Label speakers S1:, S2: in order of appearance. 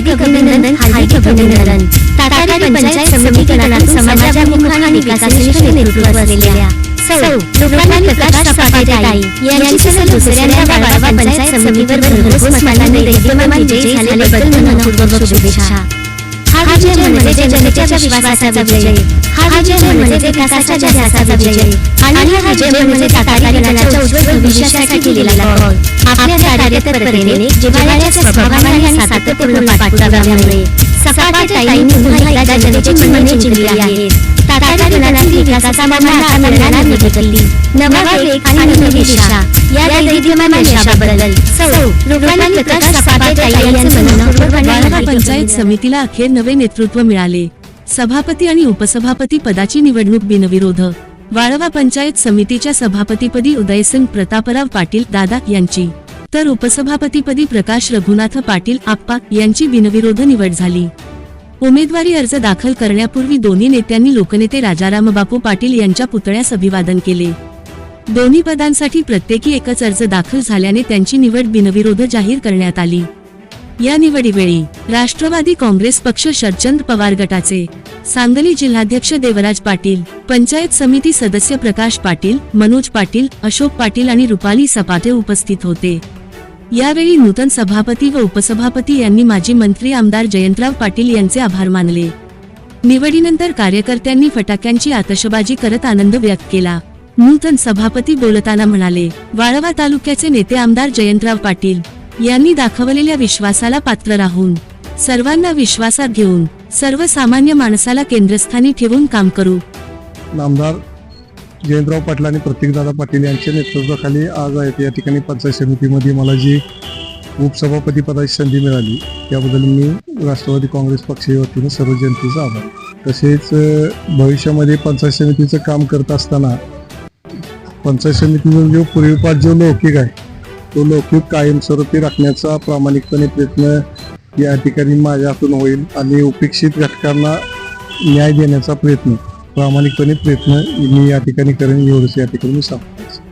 S1: हार्दिक अभिनंदन. तातारी पंचायत समिती गणातून समाजाभिमुख आणि विकासनिष्ठ नेतृत्व असलेल्या सौ रुपाली प्रकाश सपाटेताई यांची सलग दुसऱ्यांदा वाळवा पंचायत समितीवर भरघोस मतांनी दैदिप्यमान विजयी झाल्याबद्दल मनःपूर्वक शुभेच्छा. हा विजय म्हणजे जनतेच्या विश्वासाचा विजय. हा विजय म्हणजे विकासाच्या ध्यासाचा विजय. आणि हा विजय म्हणजे तातारी गणाच्या उज्ज्वल भविष्यासाठी केलेला कौल. आपल्या कार्यतत्परतेने, जिव्हाळ्याच्या स्वभावाने आणि सातत्यपूर्ण पाठपुराव्यामुळे सपाटेताईंनी पुन्हा एकदा जनतेची मने जिंकली आहेत. तातारी गणातील विकासामार्गाला आता मिळणार नवी गती, नवा वेग आणि नवी दिशा. या दैदिप्यमान यशाबद्दल सौ रुपाली प्रकाश सपाटेताई यांचे मनःपूर्वक
S2: वाळवा पंचायत समितीला अखेर नवे नेतृत्व मिळाले. सभापती आणि उपसभापती पदाची निवडणूक बिनविरोध. वाळवा पंचायत समितीच्या सभापतीपदी उदयसिंग प्रतापराव पाटील दादा यांची, तर उपसभापतीपदी प्रकाश रघुनाथ पाटील आप्पा यांची बिनविरोध निवड झाली. उमेदवारी अर्ज दाखल करण्यापूर्वी दोन्ही नेत्यांनी लोकनेते राजारामबापू पाटील यांच्या पुतळ्यास अभिवादन केले. दोन्ही पदांसाठी प्रत्येकी एकच अर्ज दाखल झाल्याने त्यांची निवड बिनविरोध जाहीर करण्यात आली. या निवडीवेळी राष्ट्रवादी काँग्रेस पक्ष शरदचंद्र पवार गटाचे सांगली जिल्हाध्यक्ष देवराज पाटील, पंचायत समिती सदस्य प्रकाश पाटील, मनोज पाटील, अशोक पाटील आणि रुपाली सपाटे उपस्थित होते. यावेळी नूतन सभापती व उपसभापती यांनी माजी मंत्री आमदार जयंतराव पाटील यांचे आभार मानले. निवडीनंतर कार्यकर्त्यांनी फटाक्यांची आतषबाजी करत आनंद व्यक्त केला. नूतन सभापती बोलताना म्हणाले, वाळवा तालुक्याचे नेते आमदार जयंतराव पाटील यांनी दाखवलेल्या विश्वासाला पात्र राहून, सर्वांना विश्वासात घेऊन, सर्वसामान्य माणसाला केंद्रस्थानी ठेवून काम करू.
S3: आमदार जयंतराव पाटील आणि प्रतीकदादा पाटील यांच्या नेतृत्वाखाली आज आहेत या ठिकाणी पंचायत समितीमध्ये मला जी उपसभापती पदाची संधी मिळाली त्याबद्दल मी राष्ट्रवादी काँग्रेस पक्षाच्या वतीने सर्व जनतेचा आभार. तसेच भविष्यामध्ये पंचायत समितीचं काम करत असताना पंचायत समितीचा जो पूर्वीपार जो लौकिक आहे तो लौकिक कायमस्वरूपी राखण्याचा प्रामाणिकपणे प्रयत्न या ठिकाणी माझ्या हातून होईल आणि उपेक्षित घटकांना न्याय देण्याचा प्रयत्न प्रामाणिकपणे मी या ठिकाणी करेन, एवढंच या ठिकाणी मी सांगतो.